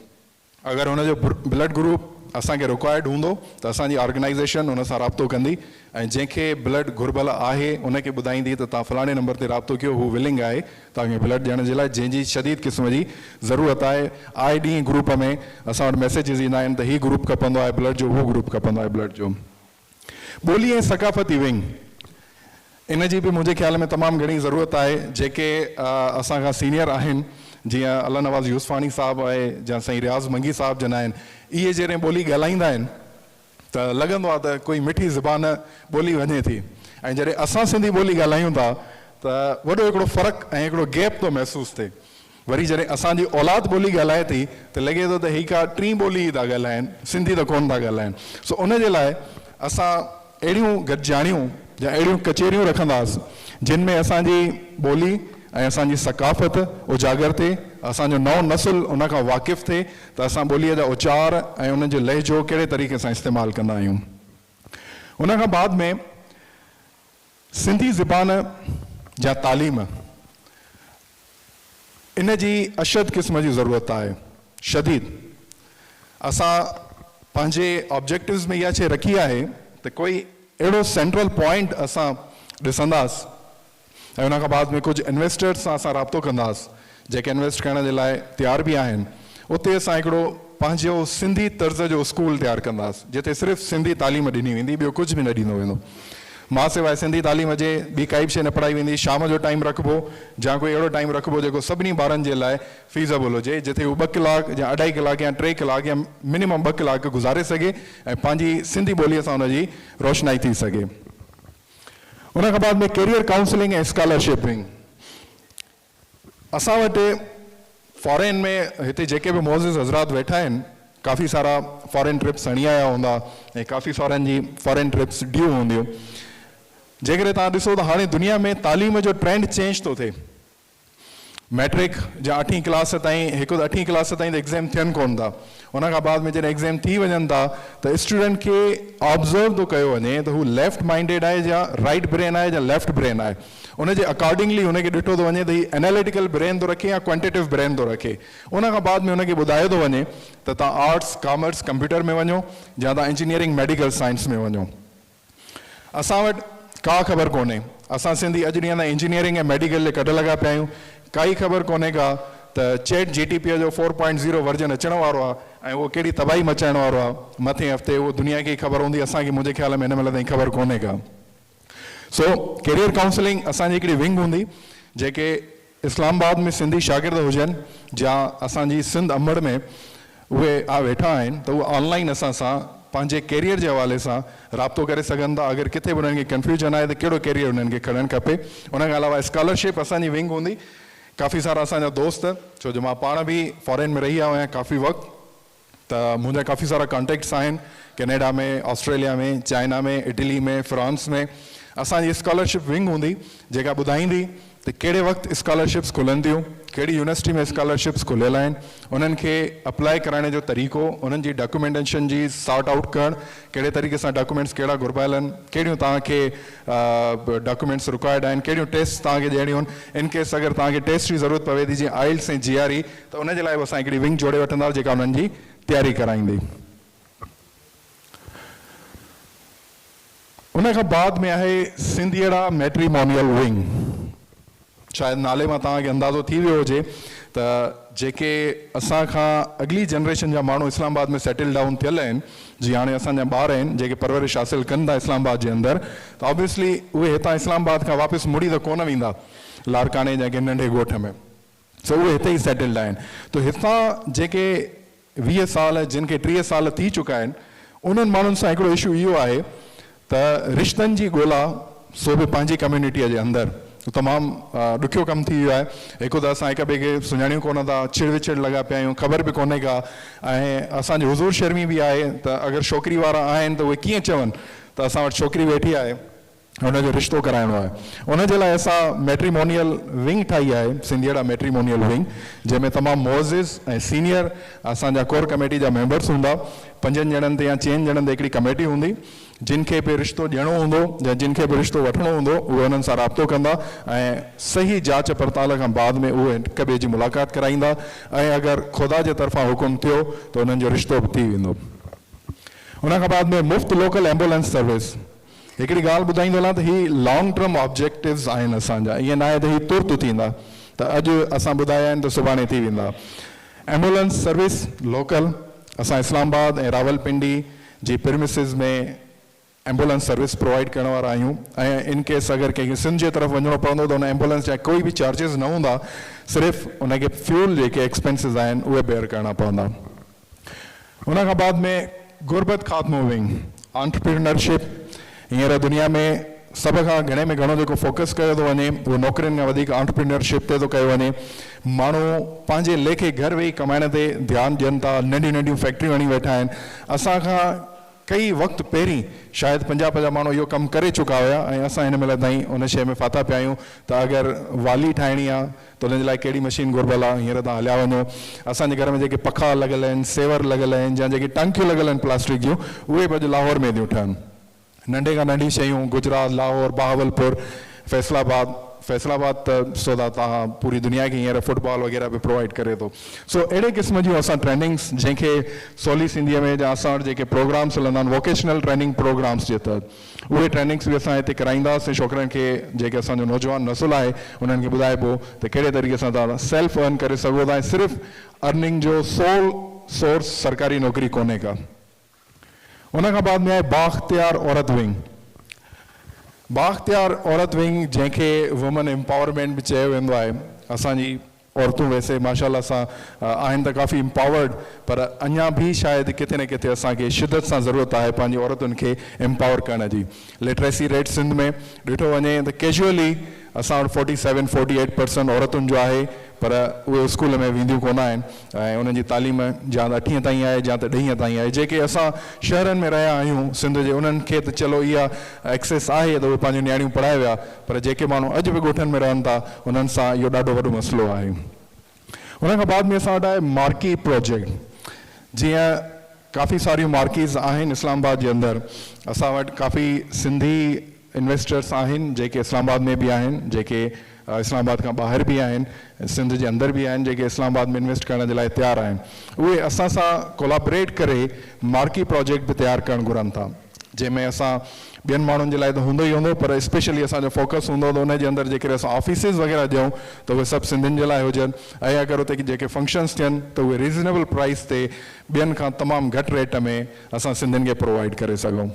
अगरि हुनजो ब्लड ग्रुप असांखे रिक्वायर्ड हूंदो त असांजी ऑर्गेनाइज़ेशन हुन सां राब्तो कंदी ऐं जंहिंखे ब्लड घुर्बल आहे उनखे ॿुधाईंदी त तव्हां फलाणे नंबर ते राब्तो कयो, हू विलिंग आहे तव्हांखे ब्लड ॾियण जे लाइ, जंहिंजी शदीद क़िस्म जी ज़रूरत आहे। आए ॾींहुं ग्रुप में असां वटि मैसेजिस ईंदा आहिनि त हीउ ग्रुप खपंदो आहे ब्लड जो, उहो ग्रुप खपंदो आहे ब्लड जो। ॿोली ऐं सकाफ़ती विंग, इन जी बि मुंहिंजे ख़्याल में तमामु घणी ज़रूरत आहे। जेके असांखां सीनियर आहिनि, जीअं अल्लाह नवाज़ यूसुफ़ानी साहिबु आहे या साईं रियाज़ मंगी साहिबु जन आहिनि, इहे जॾहिं ॿोली ॻाल्हाईंदा आहिनि त लॻंदो आहे त कोई मिठी ज़बान ॿोली वञे थी, ऐं जॾहिं असां सिंधी ॿोली ॻाल्हायूं था त वॾो हिकिड़ो फ़र्क़ु ऐं हिकिड़ो गैप थो महसूसु थिए। वरी जॾहिं असांजी औलाद ॿोली ॻाल्हाए थी त लॻे थो त ही का टीं ॿोली था ॻाल्हाइनि, सिंधी त कोन था ॻाल्हाइनि। सो उन जे लाइ असां अहिड़ियूं गॾिजाणियूं या अहिड़ियूं कचेरियूं रखंदासीं जिन में असांजी ॿोली ऐं असांजी सकाफ़त उजागर थिए, असांजो नओं नसुल उन खां वाक़िफ़ थिए त असां ॿोलीअ जा उचार ऐं उन्हनि जो लहजो कहिड़े तरीक़े सां इस्तेमालु कंदा आहियूं। उन खां बाद में सिंधी ज़बान जा तालीम, इन जी अशद क़िस्म जी ज़रूरत आहे, शदीद। असां पंहिंजे ऑब्जेक्टिव्स में इहा शइ रखी आहे त कोई अहिड़ो सेंट्रल पॉइंट असां ॾिसंदासीं ऐं उन खां बाद में कुझु इन्वेस्टर्स सां असां राब्तो कंदासीं जेके इन्वेस्ट करण जे लाइ तयारु बि आहिनि, उते असां हिकिड़ो पंहिंजो सिंधी तर्ज़ जो स्कूल तयारु कंदासीं जिते सिर्फ़ु सिंधी तालीम ॾिनी वेंदी, ॿियो कुझु बि न ॾिनो वेंदो। मां सवाइ सिंधी तालीम जे ॿी काई बि शइ न पढ़ाई वेंदी। शाम जो टाइम रखिबो या कोई अहिड़ो टाइम रखिबो जेको सभिनी ॿारनि जे लाइ फीज़ेबल हुजे, जिते हू 2 कलाक या 2.5 कलाक या 3 कलाक या मिनिमम 2 कलाक गुज़ारे सघे ऐं पंहिंजी सिंधी ॿोलीअ सां हुनजी रोशनाई थी सघे। उन खां बाद में कैरियर काउंसलिंग ऐं स्कॉलरशिप विंग। असां वटि फॉरेन में हिते जेके बि मोज़िज़ हज़रात वेठा आहिनि, काफ़ी सारा फॉरेन ट्रिप्स हणी आया हूंदा ऐं काफ़ी सारनि जी फॉरेन ट्रिप्स ड्यू हूंदियूं। जेकॾहिं तव्हां ॾिसो त हाणे दुनिया में तालीम जो ट्रेंड चेंज थो थिए। मैट्रिक या 8वीं क्लास ताईं, हिकु 8वीं क्लास ताईं त एग्ज़ाम थियनि कोन था। उन खां बाद में जॾहिं एग्ज़ाम थी वञनि था त स्टूडेंट खे ऑब्ज़र्व थो कयो वञे त हू लेफ्ट माइंडेड आहे या राइट ब्रेन आहे या लेफ्ट ब्रेन आहे। उनजे अकॉर्डिंगली हुनखे ॾिठो थो वञे त हीउ एनालिटिकल ब्रेन थो रखे या क्वांटिटिव ब्रेन थो रखे। उन खां बाद में हुनखे ॿुधायो थो वञे त तव्हां आर्ट्स, कॉमर्स, कंप्यूटर में वञो या तव्हां इंजीनियरिंग, मेडिकल साइंस में वञो। असां वटि का ख़बर कोन्हे, असां सिंधी अॼु ॾींहं ताईं इंजीनियरिंग ऐं मेडिकल जे कढ लॻा पिया आहियूं। काई ख़बर कोन्हे का त चैट जीटीपी जो 4.0 वर्जन अचण वारो आहे ऐं उहो कहिड़ी तबाही मचाइण वारो आहे। मथे हफ़्ते उहो दुनिया खे ख़बर हूंदी, असांखे मुंहिंजे ख़्याल में हिन महिल ताईं ख़बर कोन्हे का। सो कैरियर काउंसलिंग असांजी हिकिड़ी विंग हूंदी जेके इस्लामाबाद में सिंधी शागिर्द हुजनि या असांजी सिंध अमड़ में उहे वेठा आहिनि त उहे ऑनलाइन असां सां पंहिंजे कैरियर जे हवाले सां राब्तो करे सघनि था। अगरि किथे बि उन्हनि खे कंफ्यूजन आहे त कहिड़ो कैरियर उन्हनि खे खणणु खपे। उन खां अलावा स्कॉलरशिप असांजी विंग हूंदी। काफ़ी सारा असांजा दोस्त, छो जो मां पाण बि फॉरेन में रही आयो आहियां काफ़ी वक़्तु, त मुंहिंजा काफ़ी सारा कॉन्टेक्ट्स आहिनि कैनेडा में, ऑस्ट्रेलिया में, चाइना में, इटली में, फ्रांस में। असांजी स्कॉलरशिप विंग हूंदी जेका ॿुधाईंदी त कहिड़े वक़्तु स्कॉलरशिप्स खुलनि थियूं, कहिड़ी यूनिवर्सिटी में स्कॉलरशिप्स खुलियल आहिनि, उन्हनि खे अप्लाई कराइण जो तरीक़ो, उन्हनि जी डॉक्यूमेंटेशन जी सॉर्ट आउट करणु, कहिड़े तरीक़े सां डॉक्यूमेंट्स कहिड़ा घुरबायल आहिनि, कहिड़ियूं तव्हांखे डॉक्यूमेंट्स रिक्वायर्ड आहिनि, कहिड़ियूं टेस्ट तव्हांखे ॾियणियूं आहिनि। इन केस अगरि तव्हांखे टेस्ट जी ज़रूरत पवे थी जीअं आइल्स ऐं GRE, त उनजे लाइ बि असां हिकिड़ी विंग जोड़े वठंदा जेका उन्हनि जी तयारी कराईंदी। उन खां बाद में आहे सिंधियड़ा मैट्रीमोनियल विंग। शायदि नाले मां तव्हांखे अंदाज़ो थी वियो हुजे त जेके असां खां अॻिली जनरेशन जा माण्हू इस्लामाबाद में सेटल डाउन थियल आहिनि, जीअं हाणे असांजा ॿार आहिनि जेके परवरिश हासिल कनि था इस्लामाबाद जे अंदरि, त ऑब्वियसली उहे हितां इस्लामाबाद खां वापसि मुड़ी त कोन वेंदा लारकाने या कंहिं नंढे ॻोठ में। सो उहे हिते ई सेटल्ड आहिनि। त हितां जेके 20 साल जिन खे 30 साल थी चुका आहिनि, उन्हनि माण्हुनि सां हिकिड़ो इशू इहो आहे त रिश्तनि जी ॻोल्हा, सो बि पंहिंजी कम्यूनिटीअ जे अंदरि तमामु ॾुखियो कमु थी वियो आहे। हिकु त असां हिक ॿिए खे सुञाणियूं कोन था, छिड़ विछड़ लॻा पिया आहियूं, ख़बर बि कोन्हे का। ऐं असांजी हुज़ूर शर्मी बि आहे त अगरि छोकिरी वारा आहिनि त उहे कीअं चवनि त असां वटि छोकिरी वेठी आहे, हुनजो रिश्तो कराइणो आहे। उनजे लाइ असां मैट्रीमोनियल विंग ठाही आहे, सिंधियड़ा मैट्रीमोनियल विंग, जंहिंमें तमामु मोज़िज़ ऐं सीनियर असांजा कोर कमेटी जा मेंबर्स हूंदा। 5 ॼणनि ते या 6 ॼणनि ते हिकिड़ी कमेटी हूंदी। जिन खे बि रिश्तो ॾियणो हूंदो या जिन खे बि रिश्तो वठिणो हूंदो उहे हुननि सां राब्तो कंदा ऐं सही जांच पड़ताल खां बाद में उहे हिक ॿिए जी मुलाक़ात कराईंदा ऐं अगरि ख़ुदा जे तरफ़ां हुकुम थियो त उन्हनि जो रिश्तो बि थी वेंदो। उन खां बाद में मुफ़्त लोकल एम्बुलेंस सर्विस। हिकिड़ी ॻाल्हि ॿुधाईंदो हलां त हीअ लॉन्ग टर्म ऑब्जेक्टिव्स आहिनि असांजा, ईअं न आहे त हीअ तुर्त थींदा त अॼु असां ॿुधाया आहिनि त सुभाणे थी वेंदा। एम्बुलेंस सर्विस लोकल असां इस्लामाबाद ऐं रावलपिंडी जी प्रिमिसिस में एम्बुलेंस सर्विस प्रोवाइड करण वारा आहियूं। ऐं इन केस अगरि कंहिंखे सिंध जे तरफ़ वञिणो पवंदो त उन एम्बुलेंस जा कोई बि चार्जिस न हूंदा, सिर्फ़ु उनखे फ्यूल जेके एक्सपेंसिस आहिनि उहे बेयर करणा पवंदा। उन खां बाद में गुरबत ख़ात्मो विंग, एंटरप्रेन्योरशिप। हींअर दुनिया में सभ खां घणे में घणो जेको फोकस कयो थो वञे उहो नौकरियुनि खां वधीक एंटरप्रेन्योरशिप ते थो कयो वञे। माण्हू पंहिंजे लेखे घर वेही कमाइण ते ध्यानु ॾियनि था, नंढियूं नंढियूं फैक्ट्रियूं हणी वेठा आहिनि। असां खां कई वक़्तु पहिरीं शायदि 50 माण्हू इहो कमु करे चुका हुया ऐं असां हिन महिल ताईं उन शइ में फाथा पिया आहियूं त अगरि वाली ठाहिणी आहे त उनजे लाइ कहिड़ी मशीन घुरिबल आहे, हींअर तव्हां हलिया वञो। असांजे घर में जेके पखा लॻल आहिनि, सेवर लॻल आहिनि, या जेके टंकियूं लॻल आहिनि प्लास्टिक जूं, उहे बि अॼु लाहौर में थियूं ठहनि। नंढे खां नंढी शयूं गुजरात, लाहौर, बहावलपुर, फैसलाबाद, फैसलाबाद सोदा तव्हां पूरी दुनिया खे हींअर फुटबॉल वग़ैरह बि प्रोवाइड करे थो। सो अहिड़े क़िस्म जूं असां ट्रेनिंग्स जंहिंखे सवली सिंधीअ में या असां वटि जेके प्रोग्राम्स हलंदा आहिनि वोकेशनल ट्रेनिंग प्रोग्राम्स जे तहत उहे ट्रेनिंग्स बि असां हिते कराईंदासीं। छोकिरनि खे जेके असांजो नौजवान नसुल आहे उन्हनि खे ॿुधाइबो त कहिड़े तरीक़े सां तव्हां सेल्फ अर्न करे सघो था ऐं सिर्फ़ु अर्निंग जो सोल सोर्स सरकारी नौकिरी कोन्हे का। उन खां बाद में आहे बाख्तियार औरत विंग। बाख्तियार औरत विंग जंहिंखे वुमन एम्पावरमेंट बि चयो वेंदो आहे। असांजी औरतूं वैसे माशाल्लाह सां आहिनि त काफ़ी एम्पावर्ड, पर अञा बि शायदि किथे न किथे असांखे शिदत सां ज़रूरत आहे पंहिंजी औरतुनि खे एम्पावर करण जी। लिटरेसी रेट सिंध में ॾिठो वञे त कैजुअली असां वटि 47-48% औरतुनि जो आहे, पर उहे स्कूल में वेंदियूं कोन आहिनि ऐं उन्हनि जी तालीम या त 8 ताईं आहे या त 10 ताईं आहे। जेके असां शहरनि में रहिया आहियूं सिंध जे उन्हनि खे त चलो इहा एक्सेस आहे त उहे पंहिंजूं नियाणियूं पढ़ाए विया, पर जेके माण्हू अॼु बि ॻोठनि में रहनि था उन्हनि सां इहो ॾाढो वॾो मसइलो आहे। उन खां बाद में असां वटि आहे मार्की प्रोजेक्ट। जीअं काफ़ी सारियूं मार्कीज़ आहिनि इस्लामाबाद जे अंदरि, असां वटि काफ़ी सिंधी इन्वेस्टर्स आहिनि जेके इस्लामाबाद में बि आहिनि, जेके इस्लामाबाद खां ॿाहिरि बि आहिनि, सिंध जे अंदरि बि आहिनि, जेके इस्लामाबाद में इन्वेस्ट करण जे लाइ तयारु आहिनि। उहे असां सां कोलाबरेट करे मार्की प्रोजेक्ट बि तयारु करणु घुरनि था, जंहिंमें असां ॿियनि माण्हुनि जे लाइ त हूंदो ई हूंदो, पर स्पेशली असांजो फोकस हूंदो त उनजे अंदरि जेकॾहिं असां ऑफिसिस वग़ैरह ॾियूं त उहे सभु सिंधियुनि जे लाइ हुजनि ऐं अगरि उते जेके फंक्शन्स थियनि त उहे रीज़नेबल प्राइस ते ॿियनि खां तमामु घटि रेट में असां सिंधियुनि खे प्रोवाइड करे सघूं।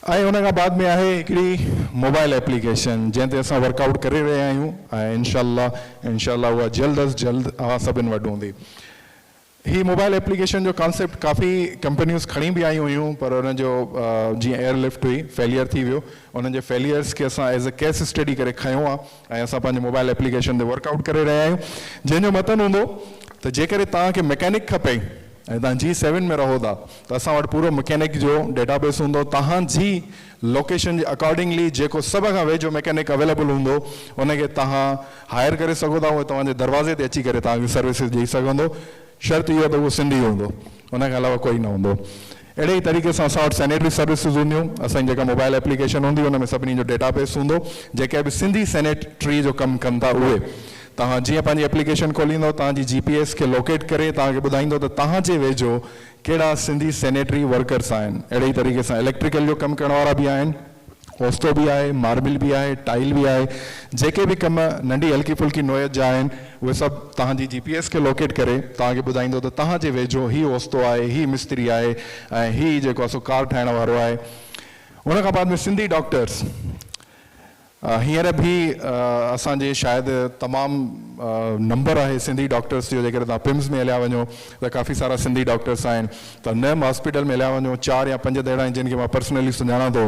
ऐं उन खां बाद में आहे हिकिड़ी मोबाइल एप्लीकेशन जंहिं ते असां वर्कआउट करे रहिया आहियूं ऐं इनशाला उहा जल्द अज़ जल्द अवां सभिनि वटि हूंदी। ही मोबाइल एप्लीकेशन जो कॉन्सेप्ट काफ़ी कंपनियूं खणी बि आयूं हुयूं, पर उनजो जीअं एयरलिफ्ट हुई फेलियर थी वियो। उन्हनि जे फेलियर्स खे असां एज़ अ केस स्टडी करे खयों आहे ऐं असां पंहिंजे मोबाइल एप्लीकेशन ते वर्कआउट करे रहिया आहियूं, जंहिंजो मतिलबु हूंदो त जेकॾहिं तव्हांखे मैकेनिक खपे ऐं तव्हां G7 में रहो था त असां वटि पूरो मैकेनिक जो डेटाबेस हूंदो। तव्हांजी लोकेशन जे अकॉर्डिंगली जेको सभ खां वेझो मैकेनिक अवेलेबल हूंदो उनखे तव्हां हायर करे सघो था, उहो तव्हांजे दरवाज़े ते अची करे तव्हांखे सर्विसिस ॾेई सघंदो। शर्त इहो त उहो सिंधी हूंदो, उन खां अलावा कोई न हूंदो। अहिड़े ई तरीक़े सां असां वटि सैनिटरी सर्विसिस हूंदियूं। असांजी जेका मोबाइल एप्लीकेशन हूंदी उन में सभिनी जो डेटाबेस हूंदो, जेके बि सिंधी सैनिटरी जो कमु कनि था उहे तव्हां जीअं पंहिंजी एप्लीकेशन खोलींदो तव्हांजी GPS खे लोकेट करे तव्हांखे ॿुधाईंदो त तव्हांजे वेझो कहिड़ा सिंधी सैनिटरी वर्कर्स आहिनि। अहिड़े ई तरीक़े सां इलेक्ट्रिकल जो कमु करण वारा बि आहिनि, ओस्तो बि आहे, मार्बल बि आहे, टाइल बि आहे, जेके बि कम नंढी हल्की फुल्की नोयत जा आहिनि उहे सभु तव्हांजी GPS खे लोकेट करे तव्हांखे ॿुधाईंदो त तव्हांजे वेझो ही ओस्तो आहे, ही मिस्त्री आहे ऐं ही जेको आहे सो कार ठाहिण वारो आहे। उन खां बाद में सिंधी डॉक्टर्स हींअर बि असांजे शायदि तमामु नंबर आहे सिंधी डॉक्टर्स जो। जेकॾहिं तव्हां पिम्स में हलिया वञो त काफ़ी सारा सिंधी डॉक्टर्स आहिनि, त नेम हॉस्पिटल में हलिया वञो 4 या 5 अहिड़ा आहिनि जिन खे मां पर्सनली सुञाणा थो,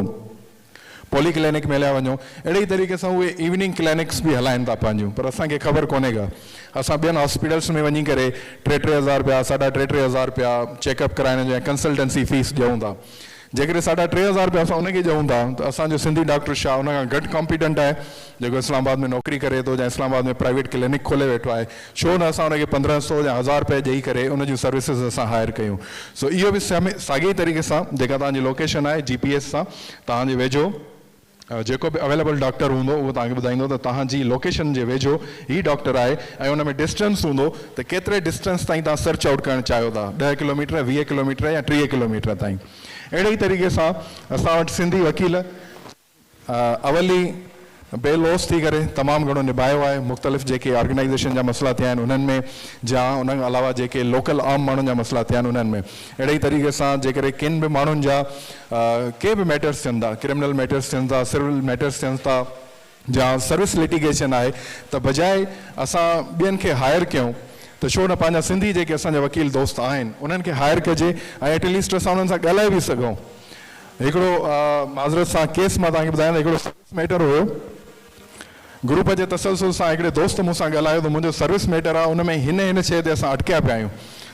पॉली क्लिनिक में हलिया वञो। अहिड़े ई तरीक़े सां उहे इवनिंग क्लिनिक्स बि हलाइनि था पंहिंजूं, पर असांखे ख़बर कोन्हे का। असां ॿियनि हॉस्पिटल्स में वञी करे 3-3 हज़ार रुपया 3.5 रुपया चेकअप कराइण जो ऐं कंसल्टेंसी फीस ॾियूं था। जेकॾहिं 3.5 रुपया असां उनखे ॾियूं था त असांजो सिंधी डॉक्टर छा उन खां घटि कॉम्पिटेंट आहे जेको इस्लामाबाद में नौकिरी करे थो या इस्लामाबाद में प्राइवेट क्लिनिक खोले वेठो आहे? छो न असां उनखे 1500 या 1000 रुपया ॾेई करे उन जूं सर्विसिस असां हायर कयूं। सो इहो बि साॻी तरीक़े सां जेका तव्हांजी लोकेशन आहे GPS सां तव्हांजे वेझो जेको बि अवेलेबल डॉक्टर हूंदो उहो तव्हांखे ॿुधाईंदो त तव्हांजी लोकेशन जे वेझो ही डॉक्टर आहे ऐं उन में डिस्टेंस हूंदो त केतिरे डिस्टेंस ताईं तव्हां सर्च आउट करणु चाहियो था, 10 किलोमीटर, 20 किलोमीटर या 30 किलोमीटर ताईं। अहिड़े ई तरीक़े सां असां वटि सिंधी वकील अवली बेलोस थी करे तमामु घणो निभायो आहे। मुख़्तलिफ़ जेके ऑर्गेनाइज़ेशन जा मसइला थिया आहिनि उन्हनि में जा, उन खां अलावा जेके लोकल आम माण्हुनि जा मसइला थिया आहिनि उन्हनि में। अहिड़े ई तरीक़े सां जेकॾहिं किन बि माण्हुनि जा के बि मैटर्स थियनि था, क्रिमिनल मैटर्स थियनि था, सिविल मैटर्स थियनि था, या सर्विस लिटिगेशन आहे, त बजाए असां ॿियनि खे हायर कयूं त छो न पंहिंजा सिंधी जेके असांजा वकील दोस्त आहिनि उन्हनि खे हायर कजे ऐं एटलीस्ट असां उन्हनि सां ॻाल्हाए बि सघूं। हिकिड़ो माज़रत सां केस मां तव्हांखे ॿुधायां, हिकिड़ो सर्विस मैटर हुयो, ग्रुप जे तसलसल सां हिकिड़े दोस्त मूंसां ॻाल्हायो त मुंहिंजो सर्विस मैटर आहे, उन में हिन शइ ते असां अटकिया पिया आहियूं।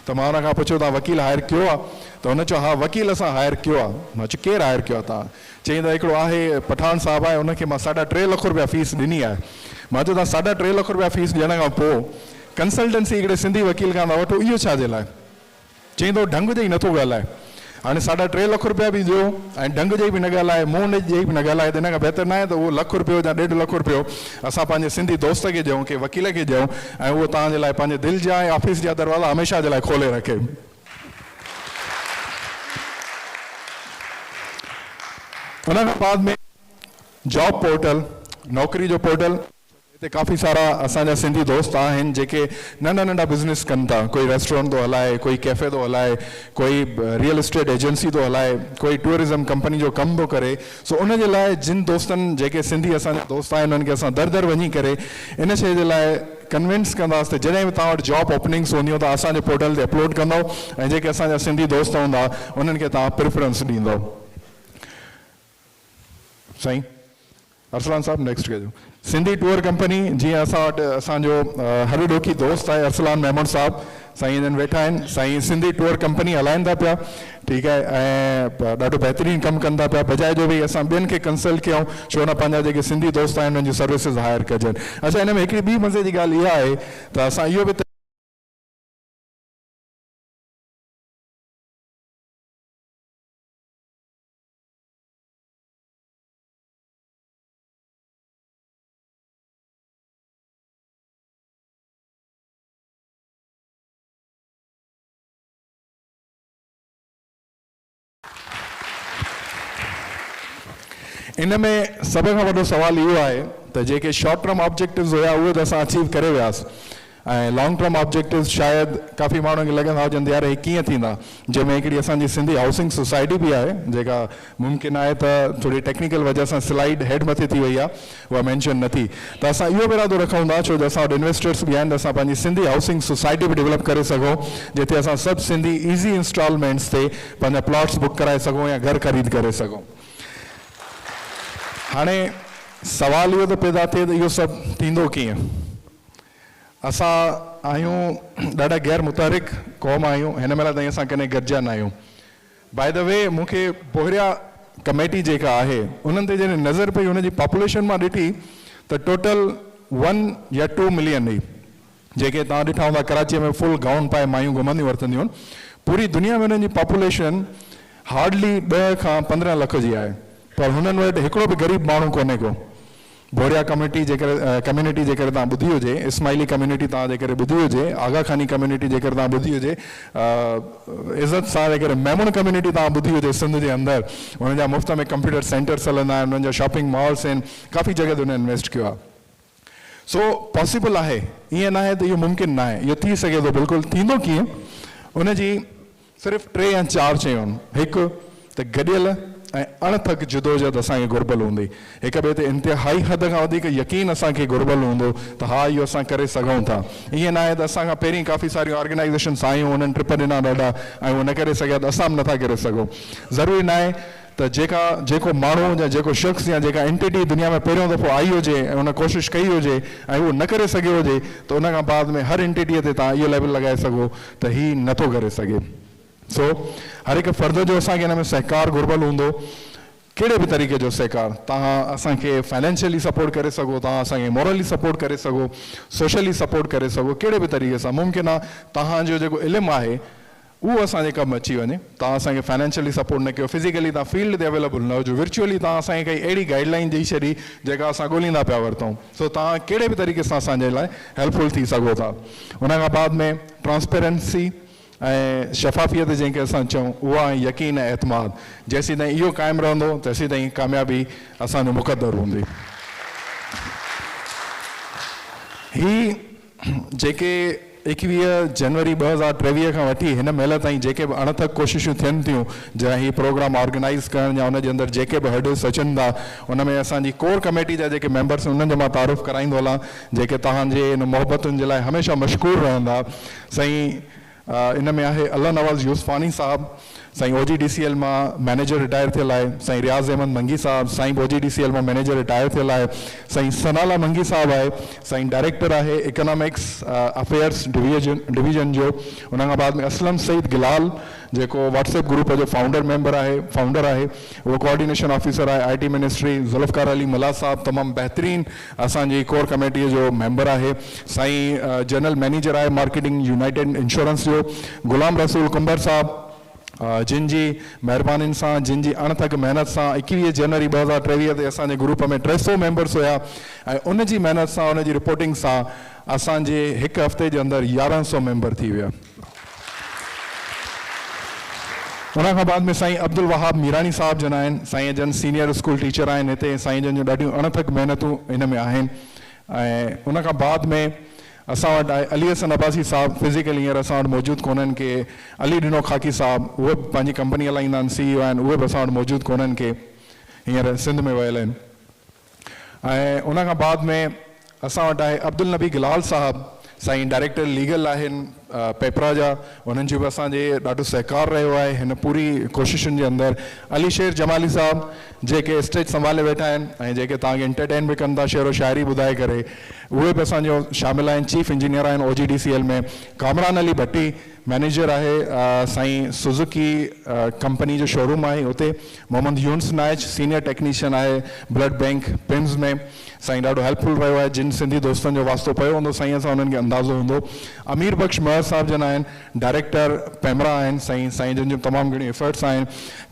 त मां हुन खां पुछियो तव्हां वकील हायर कयो आहे? त हुन चयो हा वकील असां हायर कयो आहे। मां चयो केरु हायर कयो आहे तव्हां? चई त हिकिड़ो आहे पठान साहिबु आहे, उनखे मां 3.5 लख रुपया फीस ॾिनी आहे। मां चयो तव्हां 3.5 लख रुपया फीस ॾियण खां पोइ कंसल्टेंसी हिकिड़े सिंधी वकील खां था वठो, इहो छाजे लाइ? चई थो ढंग जे ई नथो ॻाल्हाए। हाणे 3.5 लख रुपया बि ॾियो ऐं ढंग जी बि न ॻाल्हाए, मुंहं जी बि न ॻाल्हाए, त हिन खां बहितर न आहे त उहो लख रुपयो या 1.5 लख रुपयो असां पंहिंजे सिंधी दोस्त खे ॾियूं, के वकील खे ॾियूं, ऐं उहो तव्हांजे लाइ पंहिंजे दिलि जा ऐं ऑफिस जा दरवाज़ा हमेशह जे लाइ खोले रखे। उन खां बाद में जॉब पोर्टल, नौकरी जो पोर्टल, हिते काफ़ी सारा असांजा सिंधी दोस्त आहिनि जेके नंढा नंढा बिज़नेस कनि था। कोई रेस्टोरेंट थो हलाए, कोई कैफ़े थो हलाए, कोई रियल एस्टेट एजेंसी थो हलाए, कोई टूरिज़म कंपनी जो कमु थो करे। सो उन जे लाइ जिन दोस्तनि जेके सिंधी असांजा दोस्त आहिनि उन्हनि खे असां दर दर वञी करे इन शइ जे लाइ कन्विंस कंदासीं त जॾहिं बि तव्हां वटि जॉब ओपनिंग्स हूंदियूं त असांजे पोर्टल ते अपलोड कंदो, ऐं जेके असांजा सिंधी दोस्त हूंदा उन्हनि खे तव्हां प्रिफरेंस ॾींदो। साईं अरसलान साहब नेक्स्ट कजो। सिंधी टूर कंपनी, जीअं असां वटि असांजो हर ॾोखी दोस्त आहे अरसलान महमूद साहब, साईं इन्हनि वेठा आहिनि। साईं सिंधी टूर कंपनी हलाइनि था पिया, ठीकु आहे, ऐं ॾाढो बहितरीनु कमु कनि था पिया, बजाए जो भई असां ॿियनि खे कंसल्ट कयूं, छो न पंहिंजा जेके सिंधी दोस्त आहिनि उन्हनि जी सर्विसिस हायर कजनि। अच्छा, हिन में हिकिड़ी ॿी मज़े जी ॻाल्हि इहा आहे त असां इहो बि इन में सभ खां वॾो सवाल इहो आहे त जेके शॉर्ट टर्म ऑब्जेक्टिव्स हुया उहे त असां अचीव करे वियासीं, ऐं लॉन्ग टर्म ऑब्जेक्टिव्स शायदि काफ़ी माण्हुनि खे लॻंदा हुजनि यार हे कीअं थींदा, जंहिंमें हिकिड़ी असांजी सिंधी हाउसिंग सोसाइटी बि आहे जेका मुमकिन आहे त थोरी टेक्निकल वजह सां स्लाइड हेड मथे थी वई आहे, उहा मेंशन न थी, त असां इहो बि इरादो रखूं था छो जो असां वटि इन्वेस्टर्स बि आहिनि त असां पंहिंजी सिंधी हाउसिंग सोसाइटी बि डेवलप करे सघूं, जिते असां सभु सिंधी ईज़ी इंस्टॉलमेंट्स ते पंहिंजा प्लॉट्स बुक कराए सघूं या घर ख़रीद करे सघूं। हाणे सवाल इहो त पैदा थिए त इहो सभु थींदो कीअं। असां आहियूं ॾाढा गैर मुतहरिक क़ौम आहियूं, हिन महिल ताईं असां कॾहिं गॾिजा न आहियूं। बाय द वे मूंखे बोहरिया कमेटी जेका आहे उन्हनि ते जॾहिं नज़र पई, उनजी पॉपुलेशन मां ॾिठी त टोटल 1 या 2 मिलियन हुई, जेके तव्हां ॾिठा हूंदा कराचीअ में फुल गाउन पाए मायूं घुमंदियूं वरितंदियूं आहिनि। पूरी दुनिया में उन्हनि जी पॉपुलेशन हार्डली 10 खां 15 लख जी आहे, पर हुननि वटि हिकिड़ो बि ग़रीब माण्हू कोन्हे को। बोरिया कम्यूनिटी जेकर तव्हां ॿुधी हुजे, इस्माइली कम्यूनिटी तव्हां जेकर ॿुधी हुजे, आगा खानी कम्यूनिटी जेकर तव्हां ॿुधी हुजे, इज़त सां जेकर मेमून कम्यूनिटी तव्हां ॿुधी हुजे सिंध जे अंदरि, हुननि जा मुफ़्त में कंप्यूटर सेंटर्स हलंदा आहिनि, हुननि जा शॉपिंग मॉल्स आहिनि, काफ़ी जॻह ते हुन इन्वेस्ट कयो आहे। सो पॉसिबल आहे, ईअं न आहे त इहो मुमकिन न आहे, इहो थी सघे थो, बिल्कुलु। थींदो कीअं, उनजी सिर्फ़ु 3 या 4 शयूं आहिनि। हिकु त गॾियल ऐं अणथक जिदोजहद असांखे घुर्बल हूंदी, हिक ॿिए ते इंतिहाई हद खां वधीक यकीन असांखे घुर्बल हूंदो त हा इहो असां करे सघूं था। ईअं न आहे त असांखां पहिरीं काफ़ी सारियूं ऑर्गेनाइज़ेशन्स आहियूं, उन्हनि ट्रिप ॾिना ॾाढा, ऐं उहो न करे सघिया त असां बि नथा करे सघूं। ज़रूरी न आहे त जेको माण्हू या जेको शख़्स या जेका एंटिटी दुनिया में पहिरियों दफ़ो आई हुजे ऐं उन कोशिशि कई हुजे ऐं उहो न करे सघियो हुजे त उन खां बाद में हर एंटिटीअ ते तव्हां इहो लेवल लॻाए सघो त हीउ नथो करे सघे। सो हर हिकु फ़र्द जो असांखे हिन में सहकार घुर्बल हूंदो। कहिड़े बि तरीक़े जो सहकार, तव्हां असांखे फाइनेंशियली सपोर्ट करे सघो, तव्हां असांखे मॉरली सपोर्ट करे सघो, सोशली सपोर्ट करे सघो, कहिड़े बि तरीक़े सां मुमकिन आहे। तव्हांजो जेको इल्मु आहे उहो असांजे कमु अची वञे। तव्हां असांखे फाइनेंशियली सपोर्ट न कयो, फिज़िकली तव्हां फील्ड ते अवेलेबल न हुजो, वर्चुअली तव्हां असांखे काई अहिड़ी गाइडलाइन ॾेई छॾी जेका असां ॻोल्हींदा पिया वरितऊं। सो तव्हां कहिड़े बि तरीक़े सां असांजे लाइ हेल्पफुल थी सघो था। उन खां बाद में ट्रांसपेरेंसी ऐं शफ़ाफ़ियत जंहिंखे असां चऊं, उहा यकीन ऐं एतमाद, जेसीं ताईं इहो क़ाइमु रहंदो तेसीं ताईं कामयाबी असांजो मुक़दर हूंदी। ही जेके 21 जनवरी 2023 खां वठी हिन महिल ताईं जेके बि अणथक कोशिशूं थियनि थियूं जंहिं ही प्रोग्राम ऑर्गेनाइज़ करण या उनजे अंदरि जेके बि हर्डल्स अचनि था, उन में असांजी कोर कमेटी जा जेके मेंबर्स उन्हनि जो मां तारुफ़ कराईंदो हलां, जेके तव्हांजे इन मोहबतुनि जे लाइ हमेशह मशकूर रहंदा। साईं इन में आहे अल्लाह नवाज़ यूसुफ़ानी साहब, साईं OGDCL मां मैनेजर रिटायर थियल आहे, साईं रियाज़ अहमद मंगी साहब, साईं OGDCL मां मैनेजर रिटायर थियल आहे, साईं सनाला मंगी साहब आहे, साईं डायरेक्टर आहे इकोनॉमिक्स अफेयर्स डिवीजन जो। उन खां बाद में असलम सईद गिलाल जेको व्हाट्सएप ग्रुप जो फाउंडर आहे, उहो कोऑर्डिनेशन ऑफिसर आहे IT मिनिस्ट्री। ज़ुल्फ़कार अली मुला साहब तमामु बहितरीन असांजी कोर कमेटीअ जो मेंबर आहे। साईं जनरल मैनेजर आहे मार्केटिंग यूनाइटेड इंश्योरेंस जो गुलाम रसूल कुंबर साहब, जिन जी महिरबानी सां, जिन जी अणथक महिनत सां 21 जनवरी 2023 ते असांजे ग्रुप में 300 मेंबर्स हुआ ऐं उन जी महिनत सां, उन जी रिपोर्टिंग सां असांजे हिकु हफ़्ते जे अंदरि 1100 मेंबर थी विया। उन खां बाद में साईं अब्दुल वहाब मीरानी साहब जन आहिनि, साईं जन सीनियर स्कूल टीचर आहिनि हिते, साईं जन जूं ॾाढियूं अणथक महिनतूं इन में आहिनि। ऐं उन खां बाद में असां वटि आहे अली हसन अब्बासी साहब, फिज़िकल हींअर असां वटि मौजूदु कोन्हनि के अली ॾिनो खाकी साहब, उहे बि पंहिंजी कंपनी हलाईंदा आहिनि, CEO आहिनि, उहे बि असां वटि मौजूदु कोन्हनि के हींअर सिंध में वियल आहिनि। ऐं उन खां बाद में असां वटि आहे अब्दुल नबी गिलाल साहब, साईं डायरेक्टर लीगल आहिनि पेपरा जा, उन्हनि जो बि असांजे ॾाढो सहकार रहियो आहे हिन पूरी कोशिशुनि जे अंदरि। अली शेर जमाली साहब जेके स्टेज संभाले वेठा आहिनि ऐं जेके तव्हांखे एंटरटेन बि कनि था शेर व शाइरी ॿुधाए करे, उहे बि असांजो शामिल आहिनि। चीफ इंजीनियर आहिनि OGDCL में। कामरान अली भट्टी मैनेजर आहे साईं सुजुकी कंपनी जो शोरूम आहे उते। मोहम्मद यूनुस नाइच सीनियर टेक्नीशियन आहे ब्लड बैंक पिम्स में, साईं ॾाढो हेल्पफुल रहियो आहे। जिन सिंधी दोस्तनि जो वास्तो पियो हूंदो साईं सां उन्हनि खे अंदाज़ो हूंदो। अमीर बख्श महर साहब जन आहिनि, डायरेक्टर पेमरा आहिनि, साईं जन जूं तमामु घणियूं एफर्ट्स आहिनि।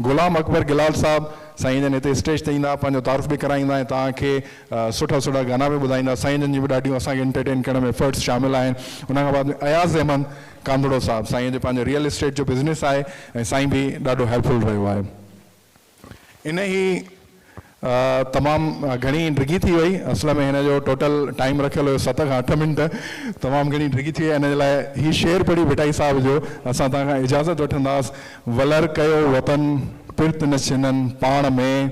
गुलाम अकबर गिलाल साहब साईं जन हिते स्टेज ते ईंदा, पंहिंजो तारीफ़ बि कराईंदा ऐं तव्हांखे सुठा सुठा गाना बि ॿुधाईंदा। साईं जन जी बि ॾाढियूं असांखे एंटरटेन करण में एफर्ट्स शामिल आहिनि। उन खां बाद में अयाज़ अहमद कांदड़ो साहब, साईं जो पंहिंजो रियल एस्टेट जो बिज़नेस आहे ऐं साईं बि ॾाढो हेल्पफुल रहियो आहे। इन ई तमामु घणी डिघी थी वई, असल में हिन जो टोटल टाइम रखियल हुयो 7 खां 8 मिंट, तमामु घणी डिघी थी वई। हिन जे लाइ हीउ शेर पढ़ी भिटाई साहब जो असां तव्हां खां इजाज़त वठंदासीं। वलर कयो वतन पिर्त न छिननि पाण में,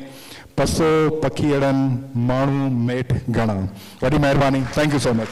पसो पखी अड़नि माण्हू मेठ घणा। वॾी महिरबानी, थैंक यू सो मच।